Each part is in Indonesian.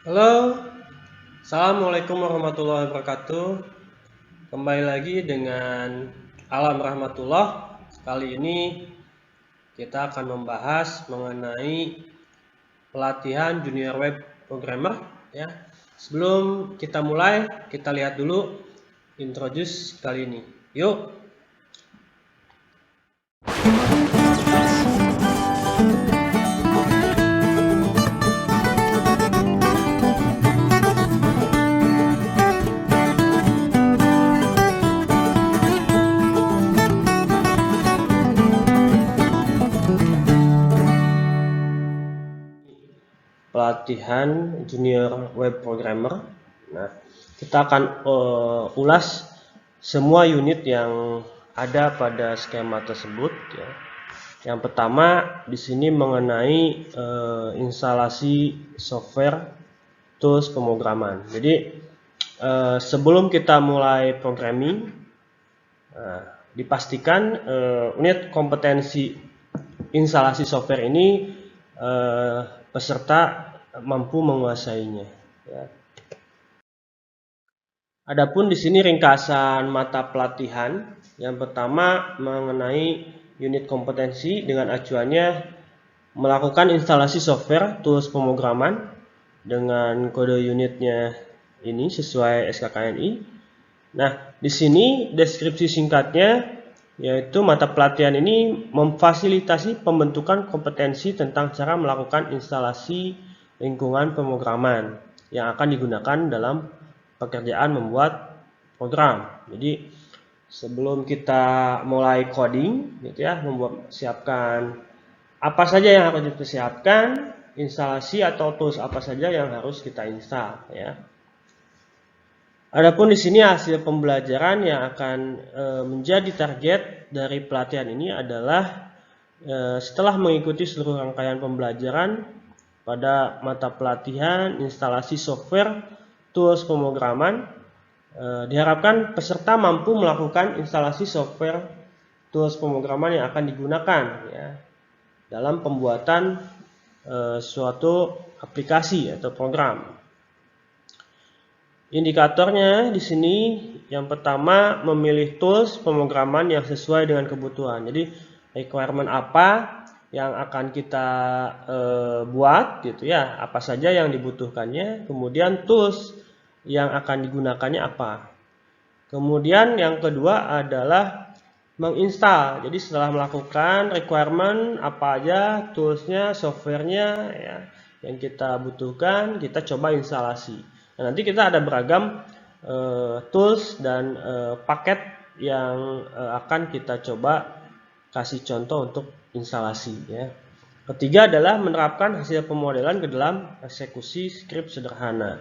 Halo, Assalamualaikum warahmatullahi wabarakatuh. Kembali lagi dengan Alam Rahmatullah. Kali ini kita akan membahas mengenai pelatihan junior web programmer ya. Sebelum kita mulai, kita lihat dulu introduce kali ini. Yuk. Pelatihan junior web programmer. Nah, kita akan ulas semua unit yang ada pada skema tersebut ya. Yang pertama di sini mengenai instalasi software tools pemrograman. Jadi sebelum kita mulai programming, dipastikan unit kompetensi instalasi software ini peserta mampu menguasainya. Ya. Adapun di sini ringkasan mata pelatihan. Yang pertama mengenai unit kompetensi dengan acuannya melakukan instalasi software tools pemrograman dengan kode unitnya ini sesuai SKKNI. Nah, di sini deskripsi singkatnya yaitu mata pelatihan ini memfasilitasi pembentukan kompetensi tentang cara melakukan instalasi lingkungan pemrograman yang akan digunakan dalam pekerjaan membuat program. Jadi sebelum kita mulai coding gitu ya, siapkan apa saja yang harus dipersiapkan, instalasi atau tools apa saja yang harus kita install ya. Adapun di sini hasil pembelajaran yang akan menjadi target dari pelatihan ini adalah setelah mengikuti seluruh rangkaian pembelajaran pada mata pelatihan instalasi software tools pemrograman, diharapkan peserta mampu melakukan instalasi software tools pemrograman yang akan digunakan ya, dalam pembuatan suatu aplikasi atau program. Indikatornya di sini yang pertama memilih tools pemrograman yang sesuai dengan kebutuhan. Jadi requirement apa yang akan kita buat gitu ya, apa saja yang dibutuhkannya, kemudian tools yang akan digunakannya apa. Kemudian yang kedua adalah menginstal. Jadi setelah melakukan requirement apa aja toolsnya, softwarenya ya, yang kita butuhkan, kita coba instalasi. Nah, nanti kita ada beragam tools dan paket yang akan kita coba kasih contoh untuk instalasi ya. Ketiga adalah menerapkan hasil pemodelan ke dalam eksekusi script sederhana.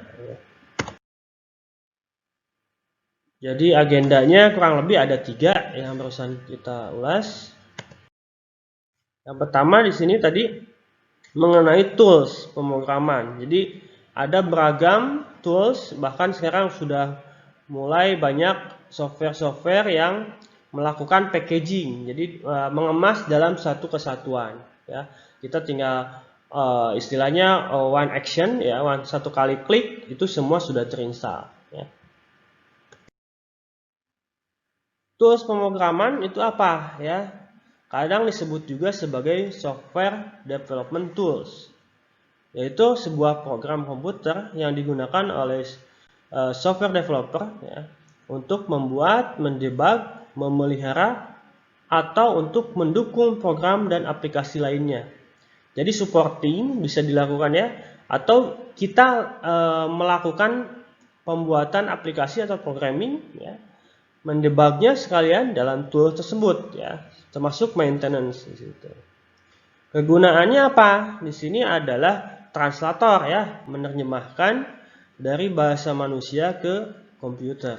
Jadi agendanya kurang lebih ada 3 yang barusan kita ulas. Yang pertama di sini tadi mengenai tools pemrograman. Jadi ada beragam tools, bahkan sekarang sudah mulai banyak software-software yang melakukan packaging. Jadi mengemas dalam satu kesatuan ya. Kita tinggal istilahnya one action ya, satu kali klik itu semua sudah terinstall ya. Tools pemrograman itu apa ya? Kadang disebut juga sebagai software development tools, yaitu sebuah program komputer yang digunakan oleh software developer ya, untuk membuat, mendebug, memelihara, atau untuk mendukung program dan aplikasi lainnya. Jadi supporting bisa dilakukan ya, atau kita melakukan pembuatan aplikasi atau programming ya, mendebugnya sekalian dalam tool tersebut ya, termasuk maintenance di situ. Kegunaannya apa? Di sini adalah translator ya, menerjemahkan dari bahasa manusia ke komputer.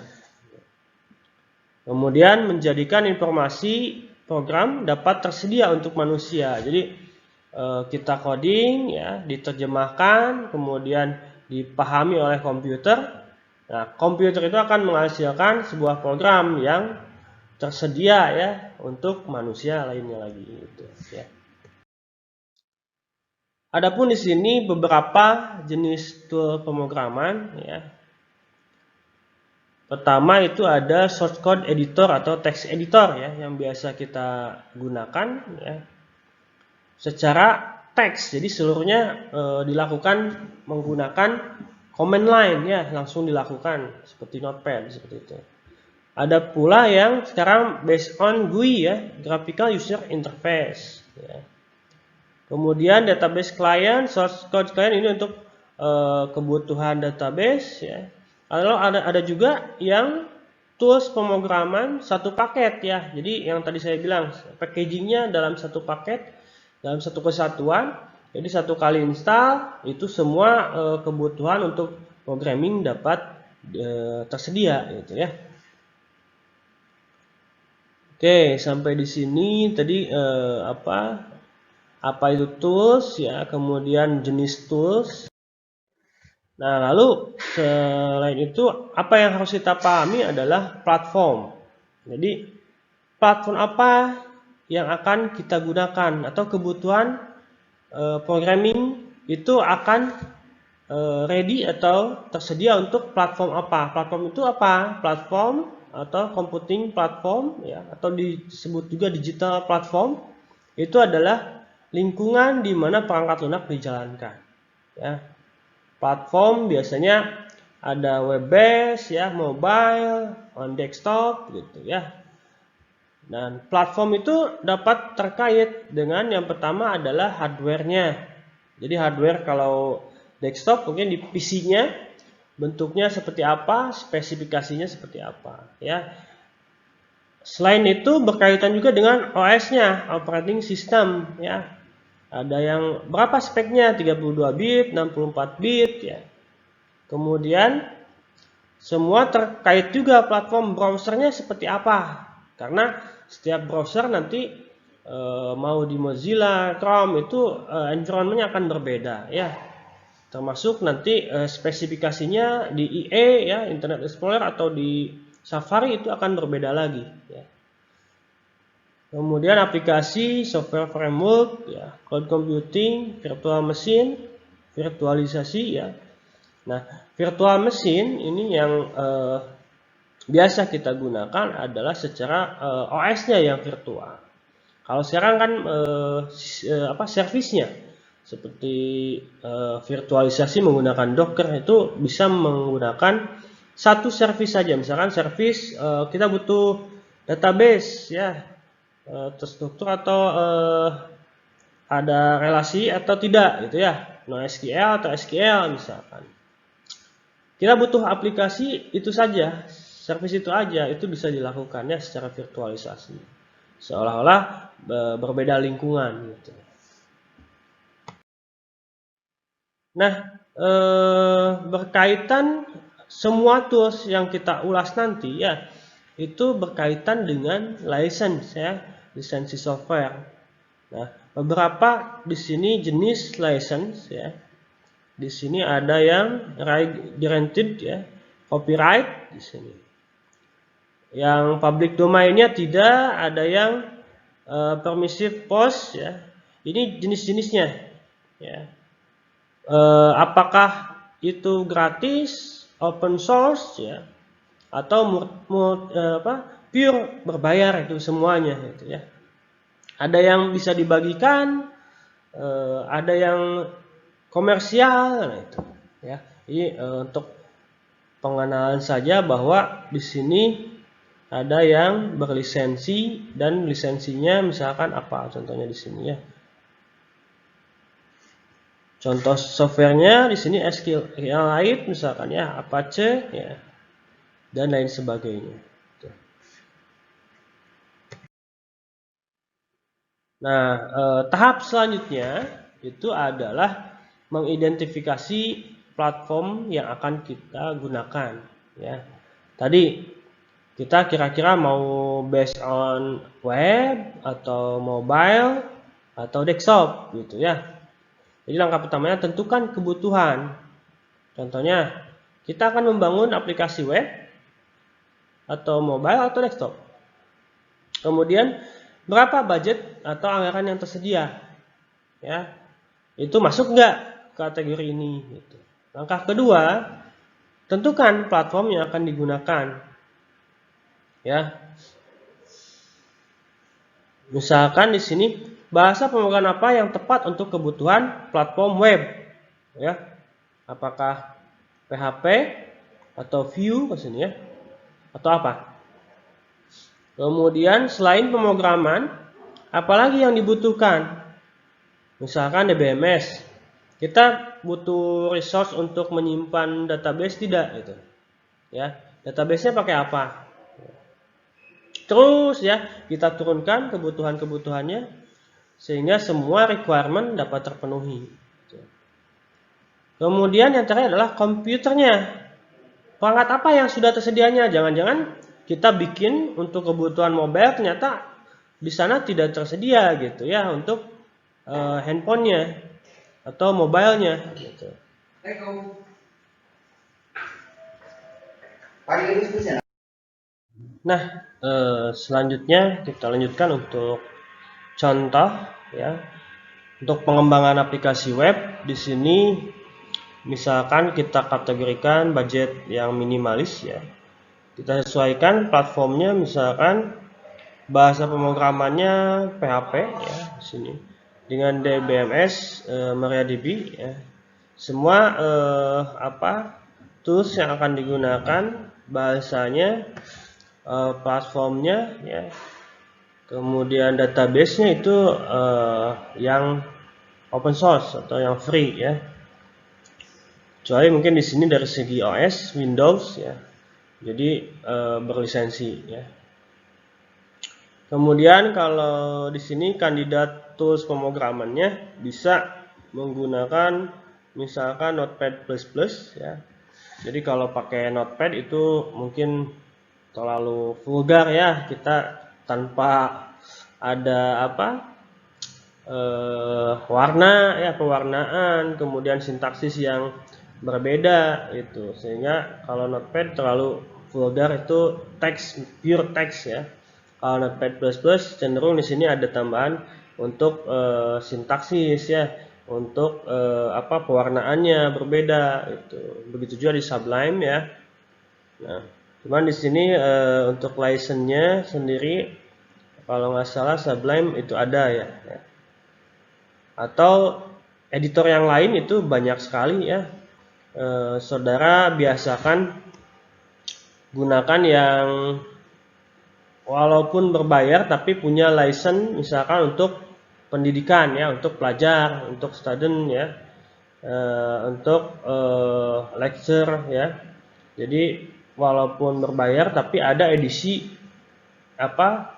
Kemudian menjadikan informasi program dapat tersedia untuk manusia. Jadi kita coding ya, diterjemahkan, kemudian dipahami oleh komputer. Nah, komputer itu akan menghasilkan sebuah program yang tersedia ya untuk manusia lainnya lagi gitu ya. Adapun di sini beberapa jenis tool pemrograman ya. Pertama itu ada source code editor atau text editor ya yang biasa kita gunakan ya. Secara teks, jadi seluruhnya dilakukan menggunakan command line ya, langsung dilakukan seperti notepad seperti itu. Ada pula yang sekarang based on GUI ya, graphical user interface ya. Kemudian database client, source code client ini untuk kebutuhan database ya. Lalu ada juga yang tools pemrograman satu paket ya. Jadi yang tadi saya bilang packagingnya dalam satu paket, dalam satu kesatuan. Jadi satu kali install itu semua kebutuhan untuk programming dapat tersedia gitu ya. Oke, sampai di sini tadi apa itu tools ya, kemudian jenis tools. Nah, lalu selain itu apa yang harus kita pahami adalah platform. Jadi platform apa yang akan kita gunakan atau kebutuhan programming itu akan ready atau tersedia untuk platform apa. Platform itu apa? Platform atau computing platform ya, atau disebut juga digital platform itu adalah lingkungan di mana perangkat lunak dijalankan ya. Platform biasanya ada web based ya, mobile, on desktop gitu ya. Dan platform itu dapat terkait dengan yang pertama adalah hardware-nya. Jadi hardware kalau desktop mungkin di PC-nya bentuknya seperti apa, spesifikasinya seperti apa ya. Selain itu berkaitan juga dengan OS-nya, operating system ya. Ada yang berapa speknya? 32 bit, 64 bit ya. Kemudian semua terkait juga platform browsernya seperti apa. Karena setiap browser nanti mau di Mozilla, Chrome itu environment-nya akan berbeda ya. Termasuk nanti spesifikasinya di IE ya, Internet Explorer atau di Safari itu akan berbeda lagi ya. Kemudian aplikasi, software framework, ya, cloud computing, virtual machine, virtualisasi ya. Nah, virtual machine ini yang biasa kita gunakan adalah secara OS-nya yang virtual. Kalau sekarang kan servisnya seperti virtualisasi menggunakan Docker itu bisa menggunakan satu servis saja. Misalkan servis kita butuh database ya. Terstruktur atau ada relasi atau tidak gitu ya, NoSQL atau SQL misalkan. Kita butuh aplikasi itu saja, service itu aja, itu bisa dilakukannya secara virtualisasi, seolah-olah berbeda lingkungan gitu. Nah, berkaitan semua tools yang kita ulas nanti ya, itu berkaitan dengan license ya. Lisensi software. Nah, beberapa di sini jenis license ya. Di sini ada yang right guaranteed ya, copyright di sini. Yang public domainnya tidak, ada yang permissive post ya. Ini jenis-jenisnya ya. Apakah itu gratis, open source ya, atau pure berbayar itu semuanya gitu ya. Ada yang bisa dibagikan, ada yang komersial nah itu ya. Ini untuk pengenalan saja bahwa di sini ada yang berlisensi dan lisensinya misalkan apa contohnya di sini ya. Contoh softwarenya di sini SQLite misalkan ya, Apache ya, dan lain sebagainya. Nah, tahap selanjutnya itu adalah mengidentifikasi platform yang akan kita gunakan. Ya, tadi kita kira-kira mau based on web atau mobile atau desktop, gitu ya. Jadi langkah pertamanya tentukan kebutuhan. Contohnya, kita akan membangun aplikasi web atau mobile atau desktop. Kemudian berapa budget atau anggaran yang tersedia? Ya, itu masuk nggak kategori ini gitu. Langkah kedua, tentukan platform yang akan digunakan. Ya. Misalkan di sini bahasa pemrograman apa yang tepat untuk kebutuhan platform web? Ya. Apakah PHP atau Vue ke sini ya? Atau apa? Kemudian selain pemrograman, apalagi yang dibutuhkan? Misalkan DBMS. Kita butuh resource untuk menyimpan database tidak gitu. Ya, database-nya pakai apa? Terus ya, kita turunkan kebutuhan-kebutuhannya sehingga semua requirement dapat terpenuhi. Kemudian yang terakhir adalah komputernya. Perangkat apa yang sudah tersedianya? Jangan-jangan kita bikin untuk kebutuhan mobile ternyata di sana tidak tersedia gitu ya untuk handphonenya atau mobilenya gitu. Nah, selanjutnya kita lanjutkan untuk contoh ya. Untuk pengembangan aplikasi web di sini misalkan kita kategorikan budget yang minimalis ya. Kita sesuaikan platformnya, misalkan bahasa pemrogramannya PHP ya di sini dengan DBMS MariaDB ya. Semua tools yang akan digunakan, bahasanya, platformnya ya. Kemudian database-nya itu yang open source atau yang free ya. Kecuali mungkin di sini dari segi OS Windows ya. Jadi berlisensi ya. Kemudian kalau di sini kandidat tools pemrogramannya bisa menggunakan misalkan Notepad++ ya. Jadi kalau pakai Notepad itu mungkin terlalu vulgar ya, kita tanpa ada warna ya, pewarnaan, kemudian sintaksis yang berbeda itu, sehingga kalau Notepad terlalu vulgar itu teks, pure teks ya. Kalau Notepad++ cenderung di sini ada tambahan untuk sintaksis ya, untuk pewarnaannya berbeda itu. Begitu juga di Sublime ya. Nah, cuman di sini untuk license-nya sendiri kalau nggak salah Sublime itu ada ya. Atau editor yang lain itu banyak sekali ya. Saudara biasakan gunakan yang walaupun berbayar tapi punya license, misalkan untuk pendidikan ya, untuk pelajar, untuk student ya, untuk lecture ya. Jadi walaupun berbayar tapi ada edisi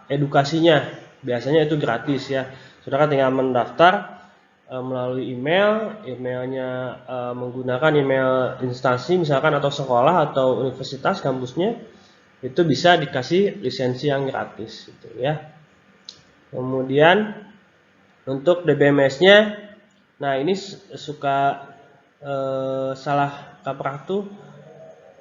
edukasinya, biasanya itu gratis ya. Saudara tinggal mendaftar melalui emailnya menggunakan email instansi misalkan atau sekolah atau universitas kampusnya, itu bisa dikasih lisensi yang gratis gitu ya. Kemudian untuk DBMS-nya, nah ini suka salah kaprah tuh,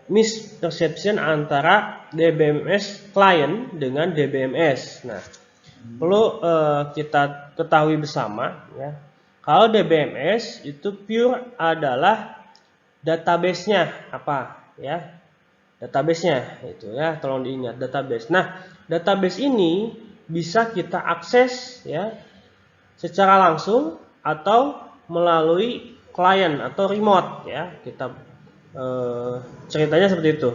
misperception antara DBMS client dengan DBMS. Nah, perlu kita ketahui bersama ya. Kalau DBMS itu pure adalah database-nya apa ya? Database-nya itu ya, tolong diingat database. Nah, database ini bisa kita akses ya secara langsung atau melalui klien atau remote ya. Kita ceritanya seperti itu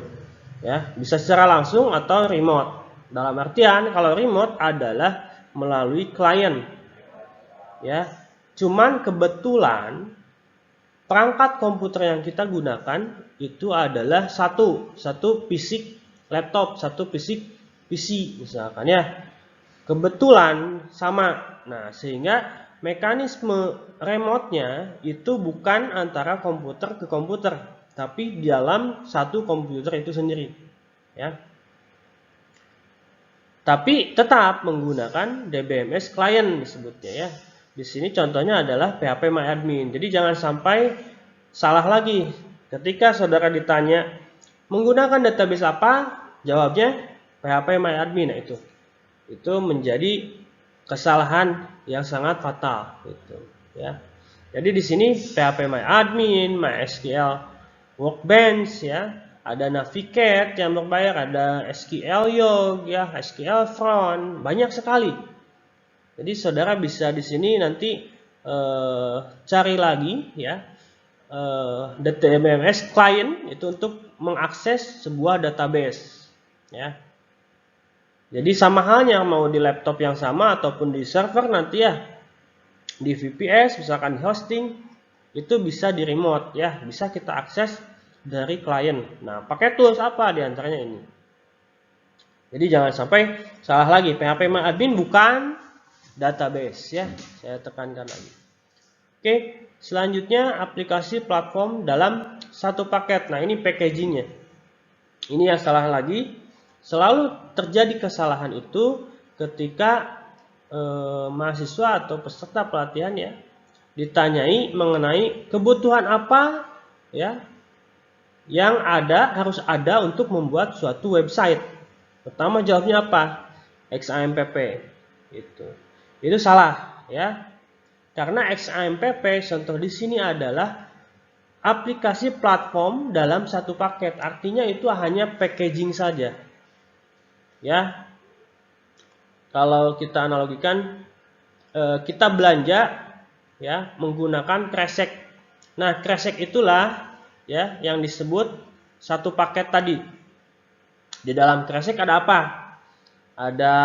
ya, bisa secara langsung atau remote. Dalam artian kalau remote adalah melalui klien ya. Cuman kebetulan perangkat komputer yang kita gunakan itu adalah satu fisik laptop, satu fisik PC misalkan ya. Kebetulan sama. Nah, sehingga mekanisme remote-nya itu bukan antara komputer ke komputer, tapi di dalam satu komputer itu sendiri ya. Tapi tetap menggunakan DBMS client disebutnya ya. Di sini contohnya adalah PHPMyAdmin. Jadi jangan sampai salah lagi. Ketika saudara ditanya menggunakan database apa, jawabnya PHPMyAdmin. Nah, itu menjadi kesalahan yang sangat fatal gitu ya. Jadi di sini phpMyAdmin, MySQL Workbench ya, ada Navigate yang berbayar, ada SQL Log ya, SQL Front, banyak sekali. Jadi saudara bisa di sini nanti cari lagi ya DBMS client itu untuk mengakses sebuah database ya. Jadi sama halnya mau di laptop yang sama ataupun di server nanti ya, di VPS misalkan hosting itu bisa di remote ya, bisa kita akses dari klien. Nah, pakai tools apa diantaranya ini. Jadi jangan sampai salah lagi, phpMyAdmin bukan database ya, saya tekankan lagi. Oke, selanjutnya aplikasi platform dalam satu paket. Nah, ini packagingnya. Ini yang salah lagi, selalu terjadi kesalahan itu ketika mahasiswa atau peserta pelatihan ya ditanyai mengenai kebutuhan apa ya yang harus ada untuk membuat suatu website. Pertama jawabnya apa? XAMPP. Itu salah ya. Karena XAMPP contoh di sini adalah aplikasi platform dalam satu paket. Artinya itu hanya packaging saja. Ya. Kalau kita analogikan kita belanja ya menggunakan kresek. Nah, kresek itulah ya yang disebut satu paket tadi. Di dalam kresek ada apa? Ada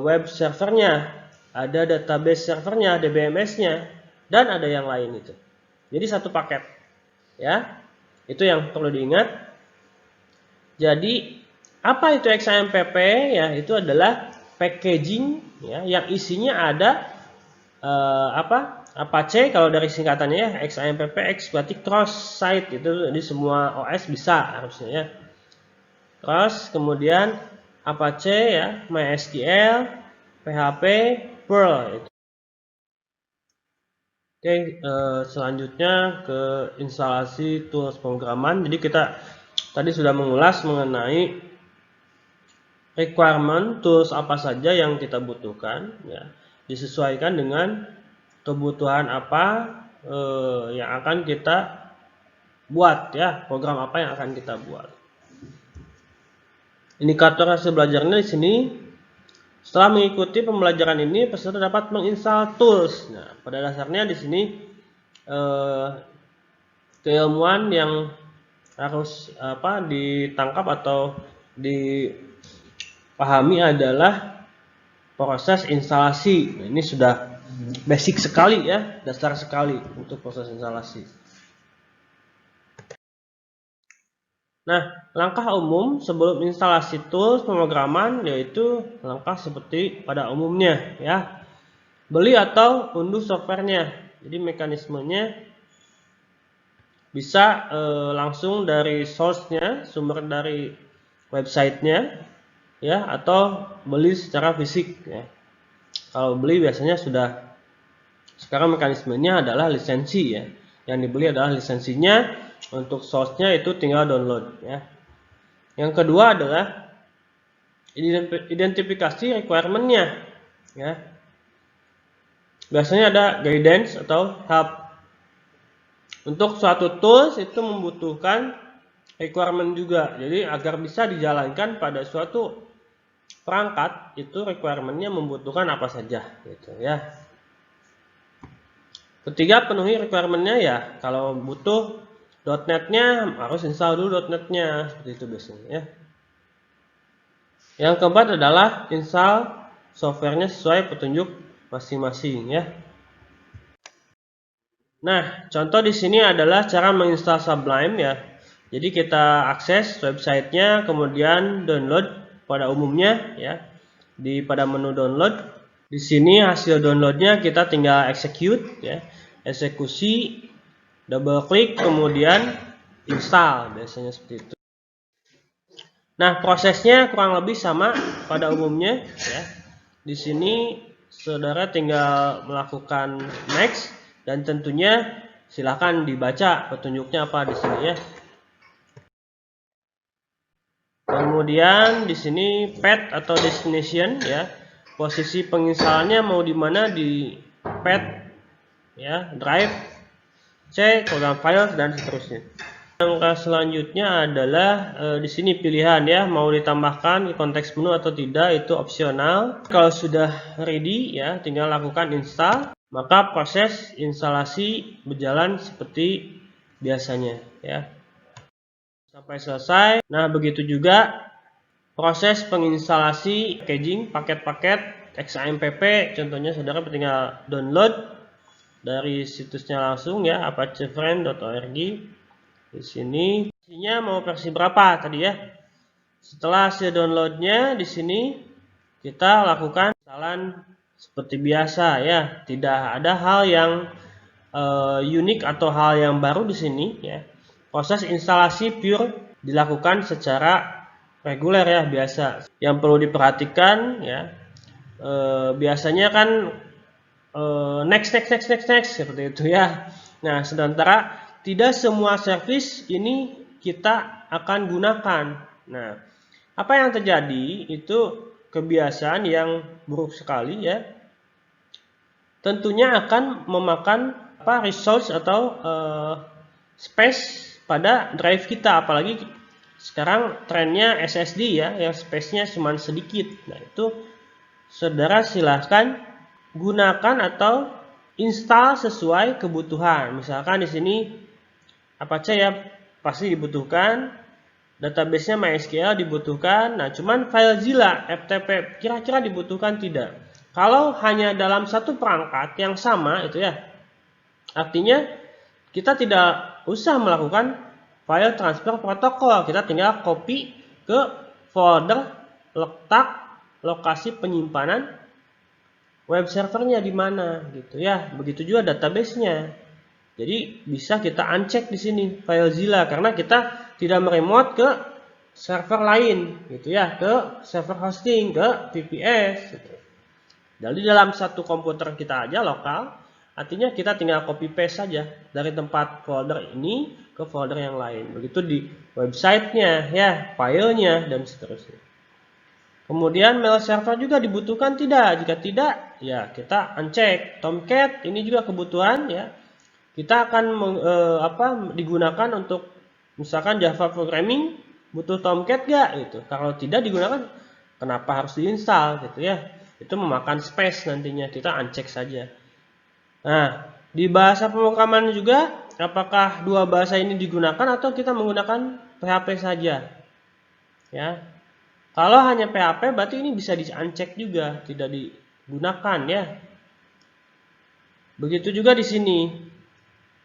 web servernya, ada database servernya, DBMS-nya, dan ada yang lain itu. Jadi satu paket. Ya. Itu yang perlu diingat. Jadi apa itu XAMPP? Ya, itu adalah packaging ya yang isinya ada Apache kalau dari singkatannya ya, XAMPP X berarti cross site itu di semua OS bisa harusnya ya. Cross, kemudian Apache ya, MySQL, PHP, Perl. Oke, selanjutnya ke instalasi tools pemrograman. Jadi kita tadi sudah mengulas mengenai requirement tools apa saja yang kita butuhkan ya, disesuaikan dengan kebutuhan apa yang akan kita buat ya, program apa yang akan kita buat. Indikator hasil belajarnya di sini, setelah mengikuti pembelajaran ini peserta dapat menginstal tools. Nah, pada dasarnya di sini keilmuan yang harus ditangkap atau dipahami adalah proses instalasi. Nah, ini sudah basic sekali ya, dasar sekali untuk proses instalasi. Nah, langkah umum sebelum instalasi tools pemrograman yaitu langkah seperti pada umumnya ya. Beli atau unduh softwarenya. Jadi mekanismenya bisa langsung dari source-nya, sumber dari websitenya ya, atau beli secara fisik ya. Kalau beli biasanya sudah, sekarang mekanismenya adalah lisensi ya. Yang dibeli adalah lisensinya, untuk source-nya itu tinggal download ya. Yang kedua adalah identifikasi requirement-nya ya. Biasanya ada guidance atau help. Untuk suatu tools itu membutuhkan requirement juga. Jadi agar bisa dijalankan pada suatu perangkat itu requirement-nya membutuhkan apa saja gitu ya. Ketiga, penuhi requirement-nya ya. Kalau butuh .NET-nya harus install dulu .NET-nya, seperti itu biasanya ya. Yang keempat adalah install softwarenya sesuai petunjuk masing-masing ya. Nah, contoh di sini adalah cara menginstal Sublime ya. Jadi kita akses websitenya, kemudian download pada umumnya ya. Pada menu download, di sini hasil downloadnya kita tinggal execute ya. Eksekusi, double klik, kemudian install, biasanya seperti itu. Nah, prosesnya kurang lebih sama pada umumnya ya. Di sini saudara tinggal melakukan next dan tentunya silakan dibaca petunjuknya apa di sini ya. Kemudian di sini path atau destination ya. Posisi penginstalannya mau di mana, di path ya, drive, C, program file dan seterusnya. Langkah selanjutnya adalah di sini pilihan ya, mau ditambahkan ke konteks menu atau tidak, itu opsional. Kalau sudah ready ya, tinggal lakukan install, maka proses instalasi berjalan seperti biasanya ya. Sampai selesai. Nah, begitu juga proses penginstalasi packaging paket-paket XAMPP, contohnya saudara tinggal download dari situsnya langsung ya, apachefriend.org. Di sini isinya mau versi berapa tadi ya. Setelah hasil downloadnya di sini kita lakukan instalan seperti biasa ya. Tidak ada hal yang unik atau hal yang baru di sini ya. Proses instalasi pure dilakukan secara reguler ya, biasa. Yang perlu diperhatikan ya, biasanya kan next seperti itu ya. Nah, sementara tidak semua service ini kita akan gunakan. Nah, apa yang terjadi itu kebiasaan yang buruk sekali ya. Tentunya akan memakan resource atau space pada drive kita, apalagi sekarang trennya SSD ya, yang space-nya cuma sedikit. Nah, itu saudara silahkan gunakan atau install sesuai kebutuhan. Misalkan di sini Apache ya pasti dibutuhkan, database-nya MySQL dibutuhkan. Nah, cuman FileZilla, FTP kira-kira dibutuhkan tidak? Kalau hanya dalam satu perangkat yang sama itu ya, artinya kita tidak usah melakukan file transfer protokol. Kita tinggal copy ke folder, letak lokasi penyimpanan web servernya di mana gitu ya. Begitu juga database-nya. Jadi bisa kita uncheck di sini FileZilla karena kita tidak meremote ke server lain gitu ya, ke server hosting, ke VPS gitu. Jadi dalam satu komputer kita aja lokal, artinya kita tinggal copy paste saja dari tempat folder ini ke folder yang lain. Begitu di websitenya ya, filenya dan seterusnya. Kemudian mail server juga dibutuhkan tidak? Jika tidak, ya kita uncheck. Tomcat ini juga kebutuhan ya. Kita akan digunakan untuk misalkan Java programming, butuh Tomcat gak gitu. Kalau tidak digunakan, kenapa harus diinstal gitu ya? Itu memakan space nantinya, kita uncheck saja. Nah, di bahasa pemrograman juga, apakah dua bahasa ini digunakan atau kita menggunakan PHP saja? Ya, kalau hanya PHP berarti ini bisa di-uncheck juga, tidak digunakan ya. Begitu juga di sini.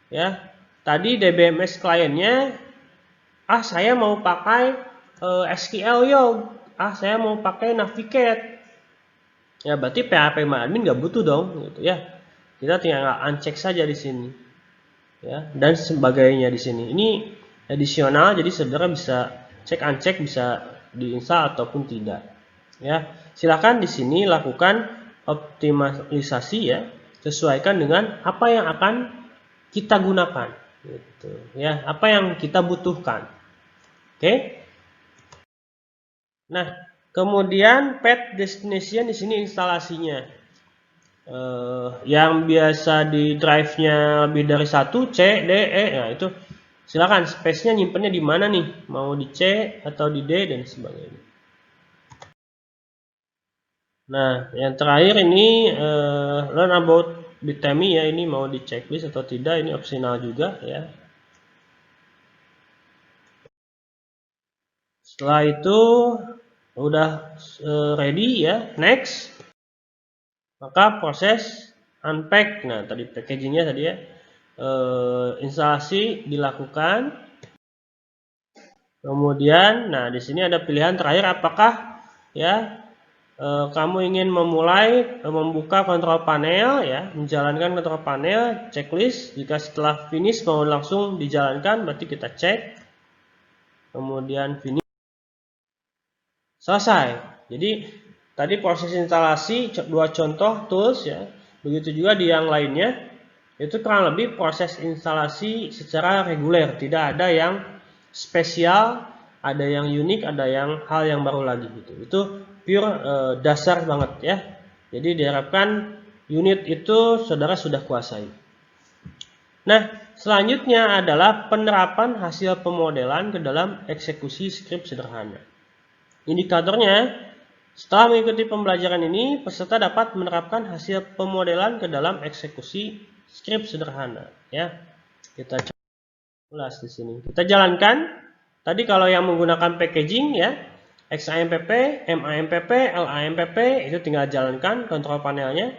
Ya, tadi DBMS kliennya, saya mau pakai SQL yo, saya mau pakai Navigate. Ya, berarti PHP admin nggak butuh dong, gitu ya. Kita tinggal uncheck saja di sini, ya, dan sebagainya di sini. Ini additional, jadi saudara bisa cek uncheck, bisa diinstal ataupun tidak. Ya, silakan di sini lakukan optimalisasi ya, sesuaikan dengan apa yang akan kita gunakan gitu ya, apa yang kita butuhkan. Oke. Nah, kemudian path destination di sini instalasinya yang biasa di drive-nya lebih dari 1 C, D, E, nah itu silakan space-nya nyimpennya di mana nih, mau di C atau di D dan sebagainya. Nah, yang terakhir ini learn about Bitame ya, ini mau di checklist atau tidak, ini opsional juga ya. Setelah itu udah ready ya, next. Maka proses unpack, nah tadi packagingnya tadi ya, instalasi dilakukan. Kemudian, nah di sini ada pilihan terakhir, apakah ya kamu ingin memulai membuka kontrol panel ya, menjalankan kontrol panel, checklist. Jika setelah finish mau langsung dijalankan, berarti kita cek. Kemudian finish. Selesai. Jadi tadi proses instalasi dua contoh tools ya. Begitu juga di yang lainnya. Itu kurang lebih proses instalasi secara reguler, tidak ada yang spesial, ada yang unik, ada yang hal yang baru lagi gitu. Itu pure dasar banget ya. Jadi diharapkan unit itu saudara sudah kuasai. Nah, selanjutnya adalah penerapan hasil pemodelan ke dalam eksekusi skrip sederhana. Indikatornya, setelah mengikuti pembelajaran ini, peserta dapat menerapkan hasil pemodelan ke dalam eksekusi skrip sederhana. Ya, kita ulas di sini. Kita jalankan. Tadi kalau yang menggunakan packaging ya, XAMPP, MAMPP, LAMPP itu tinggal jalankan kontrol panelnya.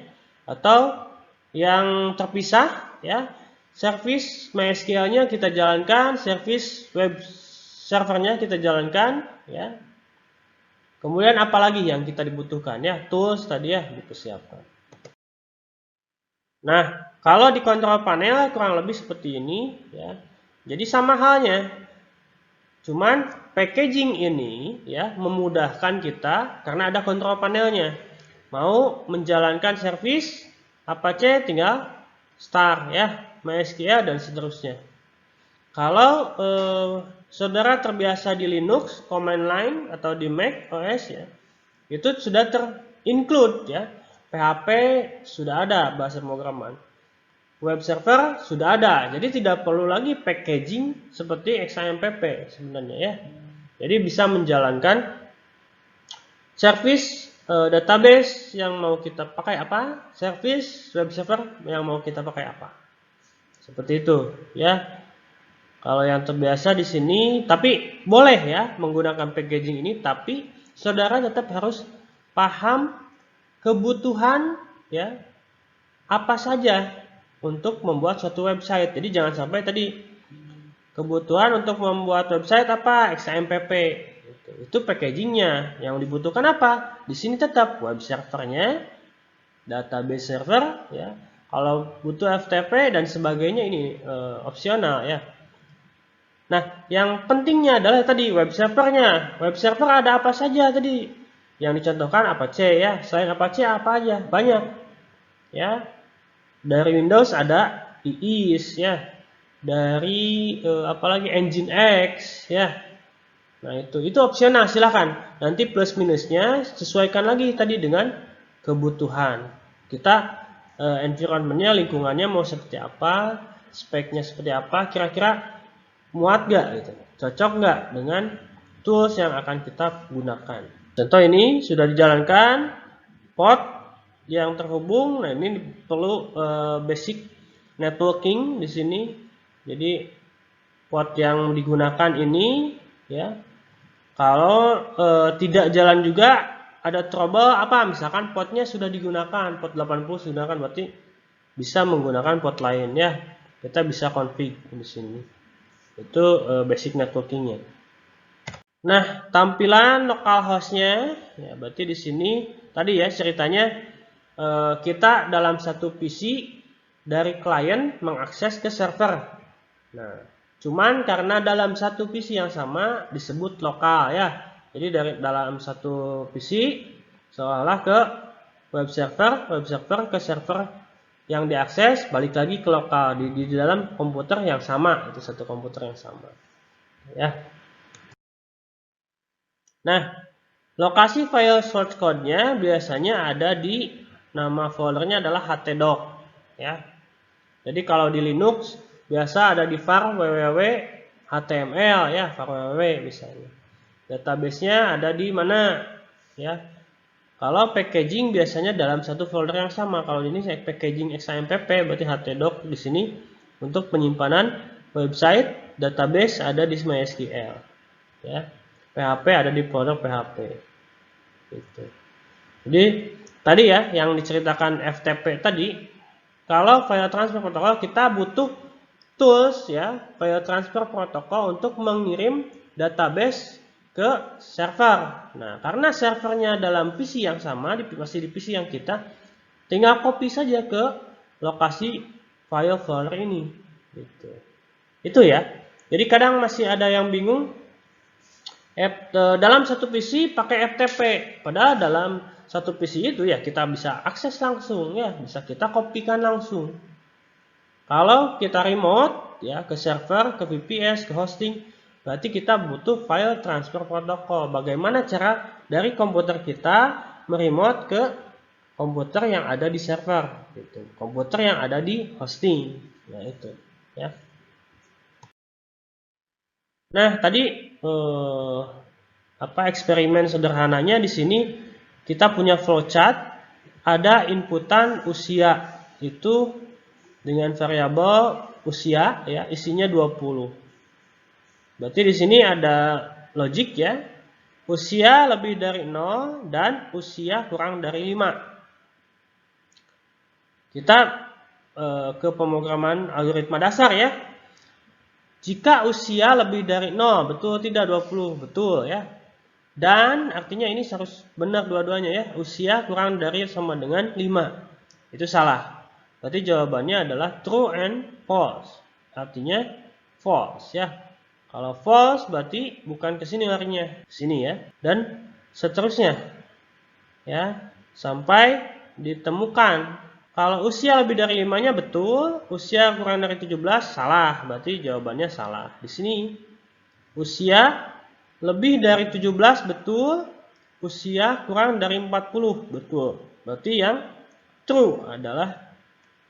Atau yang terpisah ya, service MySQL-nya kita jalankan, service web servernya kita jalankan ya. Kemudian apalagi yang kita dibutuhkan ya, tools tadi ya dipersiapkan. Nah, kalau di kontrol panel kurang lebih seperti ini ya. Jadi sama halnya. Cuman packaging ini ya memudahkan kita karena ada kontrol panelnya. Mau menjalankan service Apache tinggal start ya, MySQL dan seterusnya. Kalau saudara terbiasa di Linux, command line atau di Mac OS ya, itu sudah ter-include ya. PHP sudah ada bahasa pemrograman. Web server sudah ada, jadi tidak perlu lagi packaging seperti XAMPP sebenarnya ya. Jadi bisa menjalankan service database yang mau kita pakai apa, service web server yang mau kita pakai apa. Seperti itu ya. Kalau yang terbiasa di sini, tapi boleh ya menggunakan packaging ini, tapi saudara tetap harus paham kebutuhan ya apa saja untuk membuat suatu website. Jadi jangan sampai tadi kebutuhan untuk membuat website apa XAMPP itu packagingnya. Yang dibutuhkan apa? Di sini tetap web servernya, database server ya. Kalau butuh FTP dan sebagainya ini opsional ya. Nah, yang pentingnya adalah tadi web servernya. Web server ada apa saja tadi? Yang dicontohkan Apache ya. Selain Apache apa aja? Banyak ya. Dari Windows ada IIS ya, dari apalagi Nginx ya. Nah itu opsional, silahkan. Nanti plus minusnya sesuaikan lagi tadi dengan kebutuhan. Kita environmentnya, lingkungannya mau seperti apa, speknya seperti apa, kira-kira muat gak gitu, cocok nggak dengan tools yang akan kita gunakan. Contoh ini sudah dijalankan port yang terhubung. Nah ini perlu basic networking di sini. Jadi port yang digunakan ini ya, kalau tidak jalan juga ada trouble apa, misalkan portnya sudah digunakan, port 80 sudah digunakan, berarti bisa menggunakan port lain ya. Kita bisa config di sini. Itu basic networkingnya. Nah tampilan localhost-nya ya, berarti di sini tadi ya ceritanya. Kita dalam satu PC dari klien mengakses ke server. Nah, cuman karena dalam satu PC yang sama disebut lokal ya. Jadi dari dalam satu PC seolah ke web server ke server yang diakses balik lagi ke lokal di dalam komputer yang sama, itu satu komputer yang sama. Ya. Nah, lokasi file source code-nya biasanya ada di nama foldernya adalah htdoc ya. Jadi kalau di Linux biasa ada di var www html ya, var www misalnya. Database-nya ada di mana ya. Kalau packaging biasanya dalam satu folder yang sama. Kalau ini packaging XAMPP berarti htdoc di sini untuk penyimpanan website, database ada di MySQL ya. PHP ada di folder PHP. Gitu. Jadi tadi ya yang diceritakan FTP tadi, kalau file transfer protokol kita butuh tools ya, file transfer protokol untuk mengirim database ke server. Nah, karena servernya dalam PC yang sama, masih di PC yang kita, tinggal copy saja ke lokasi file folder ini. Gitu. Itu ya. Jadi kadang masih ada yang bingung, dalam satu PC pakai FTP, padahal dalam satu PC itu ya kita bisa akses langsung ya, bisa kita kopikan langsung. Kalau kita remote ya ke server, ke VPS, ke hosting, berarti kita butuh file transfer protokol. Bagaimana cara dari komputer kita meremote ke komputer yang ada di server, gitu. Komputer yang ada di hosting, ya itu. ya. Nah, tadi eksperimen sederhananya di sini kita punya flowchart, ada inputan usia itu dengan variabel usia ya, isinya 20. Berarti di sini ada logik ya. Usia lebih dari 0 dan usia kurang dari 5. Kita ke pemrograman algoritma dasar ya. Jika usia lebih dari 0, betul tidak 20? Betul ya. Dan artinya ini harus benar dua-duanya ya. Usia kurang dari sama dengan 5. Itu salah. Berarti jawabannya adalah true and false. Artinya false ya. Kalau false berarti bukan ke sini larinya, ke sini ya. Dan seterusnya. Ya, sampai ditemukan. Kalau usia lebih dari 5-nya betul, usia kurang dari 17 salah, berarti jawabannya salah. Di sini usia lebih dari 17 betul, usia kurang dari 40 betul. Berarti yang true adalah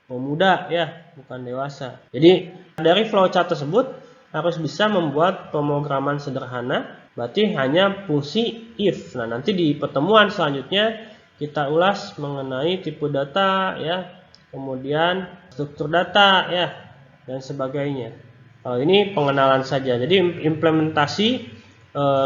pemuda ya, bukan dewasa. Jadi dari flowchart tersebut harus bisa membuat pemrograman sederhana, berarti hanya fungsi if. Nah, nanti di pertemuan selanjutnya kita ulas mengenai tipe data ya, kemudian struktur data ya, dan sebagainya. Kalau ini pengenalan saja. Jadi implementasi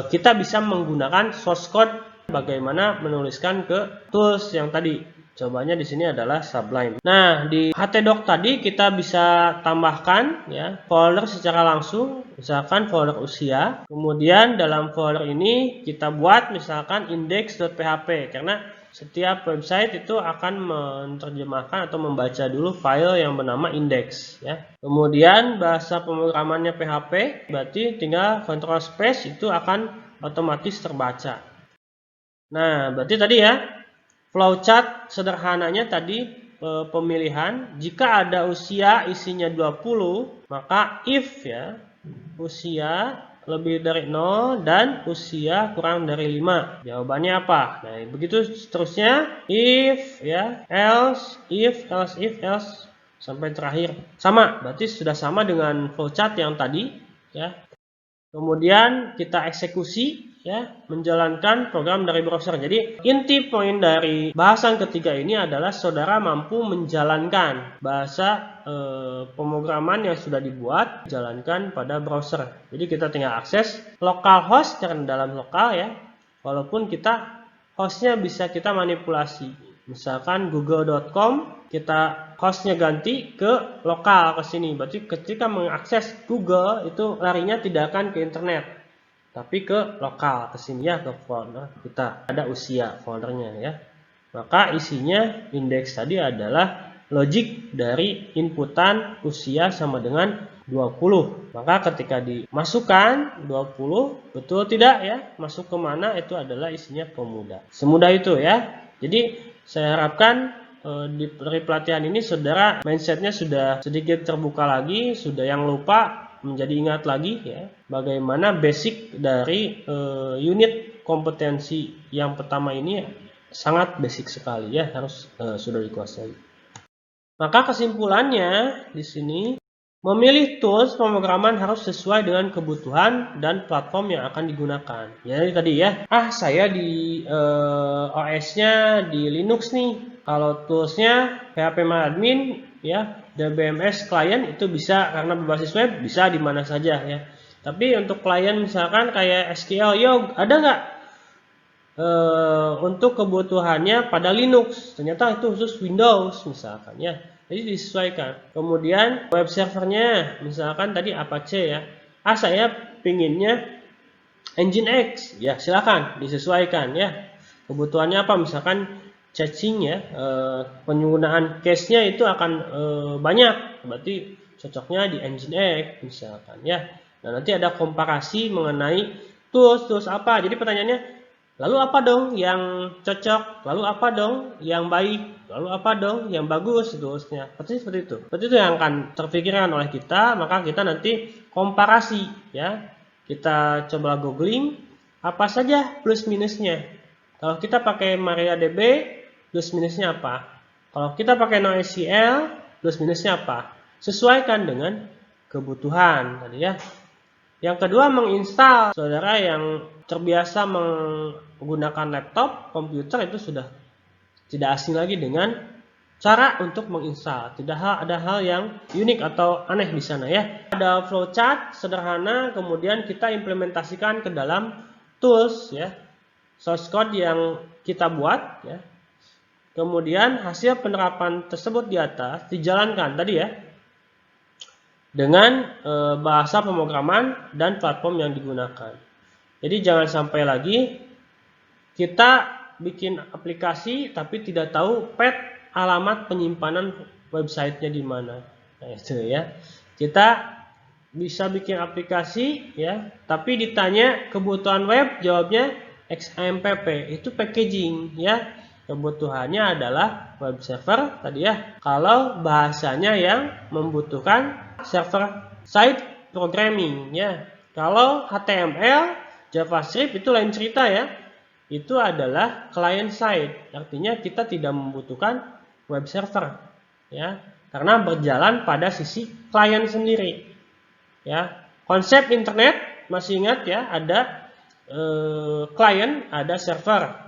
kita bisa menggunakan source code bagaimana menuliskan ke tools yang tadi. Cobaannya di sini adalah Sublime. Nah, di htdoc tadi kita bisa tambahkan ya folder secara langsung, misalkan folder usia. Kemudian dalam folder ini kita buat misalkan index.php karena setiap website itu akan menerjemahkan atau membaca dulu file yang bernama index ya. Kemudian bahasa pemrogramannya PHP, berarti tinggal control space itu akan otomatis terbaca. Nah, berarti tadi ya flowchart sederhananya tadi pemilihan jika ada usia isinya 20, maka if ya usia lebih dari 0 dan usia kurang dari 5. Jawabannya apa? Nah, begitu seterusnya. If ya, else, if, else, if, else sampai terakhir. Sama, berarti sudah sama dengan flowchart yang tadi ya. Kemudian kita eksekusi ya, menjalankan program dari browser. Jadi inti poin dari bahasan ketiga ini adalah saudara mampu menjalankan bahasa pemrograman yang sudah dibuat, jalankan pada browser. Jadi kita tinggal akses localhost karena dalam lokal ya. Walaupun kita hostnya bisa kita manipulasi. Misalkan google.com, kita hostnya ganti ke lokal ke sini. Berarti ketika mengakses Google itu larinya tidak akan ke internet, tapi ke lokal ke sini ya, ke folder kita. Ada usia foldernya ya. Maka isinya indeks tadi adalah logik dari inputan usia sama dengan 20. Maka ketika dimasukkan 20, betul tidak ya? Masuk kemana itu adalah isinya pemuda. Semudah itu ya. Jadi saya harapkan dari pelatihan ini saudara mindsetnya sudah sedikit terbuka lagi, sudah yang lupa menjadi ingat lagi ya bagaimana basic dari unit kompetensi yang pertama ini sangat basic sekali ya, harus sudah dikuasai. Maka kesimpulannya di sini memilih tools pemrograman harus sesuai dengan kebutuhan dan platform yang akan digunakan. Jadi tadi ya, saya di OS-nya di Linux nih. Kalau toolsnya phpMyAdmin ya, DBMS client itu bisa karena berbasis web, bisa di mana saja ya. Tapi untuk klien misalkan kayak SQL, ada nggak untuk kebutuhannya pada Linux? Ternyata itu khusus Windows misalkan ya. Jadi disesuaikan. Kemudian web servernya misalkan tadi Apache ya. Saya pinginnya Nginx. Ya silakan disesuaikan ya. Kebutuhannya apa? Misalkan caching ya. Penggunaan cache-nya itu akan banyak. Berarti cocoknya di Nginx misalkan ya. Nah nanti ada komparasi mengenai tools apa. Jadi pertanyaannya, lalu apa dong yang cocok? Lalu apa dong yang baik? Lalu apa dong yang bagus? Seterusnya. Seperti itu. Seperti itu yang akan terpikirkan oleh kita. Maka kita nanti komparasi ya. Kita coba googling apa saja plus minusnya. Kalau kita pakai MariaDB, plus minusnya apa? Kalau kita pakai NoSQL, plus minusnya apa? Sesuaikan dengan kebutuhan tadi ya. Yang kedua, menginstal. Saudara yang terbiasa menggunakan laptop, komputer itu sudah tidak asing lagi dengan cara untuk menginstal. Tidak ada hal yang unik atau aneh di sana ya. Ada flowchart sederhana, kemudian kita implementasikan ke dalam tools ya. Source code yang kita buat ya. Kemudian hasil penerapan tersebut di atas dijalankan tadi ya, dengan bahasa pemrograman dan platform yang digunakan. Jadi jangan sampai lagi kita bikin aplikasi tapi tidak tahu path alamat penyimpanan websitenya di mana. Nah, itu ya. Kita bisa bikin aplikasi ya, tapi ditanya kebutuhan web, jawabnya XAMPP. Itu packaging ya. Kebutuhannya adalah web server tadi ya. Kalau bahasanya yang membutuhkan server side programming ya. Kalau HTML, JavaScript itu lain cerita ya. Itu adalah client side. Artinya kita tidak membutuhkan web server ya. Karena berjalan pada sisi klien sendiri. Ya. Konsep internet masih ingat ya, ada client, ada server.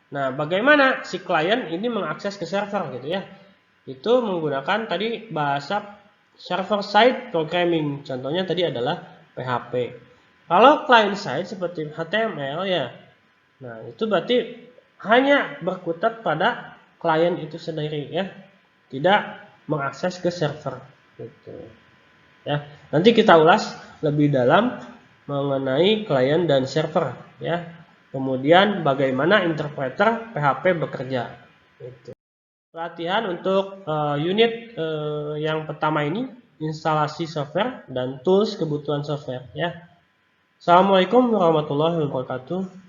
Nah, bagaimana si klien ini mengakses ke server gitu ya? Itu menggunakan tadi bahasa server side programming. Contohnya tadi adalah PHP. Kalau client side seperti HTML ya. Nah, itu berarti hanya berkutat pada klien itu sendiri ya. Tidak mengakses ke server gitu. Ya. Nanti kita ulas lebih dalam mengenai klien dan server ya. Kemudian bagaimana interpreter PHP bekerja. Gitu. Pelatihan untuk unit yang pertama ini, instalasi software dan tools kebutuhan software ya. Assalamualaikum warahmatullahi wabarakatuh.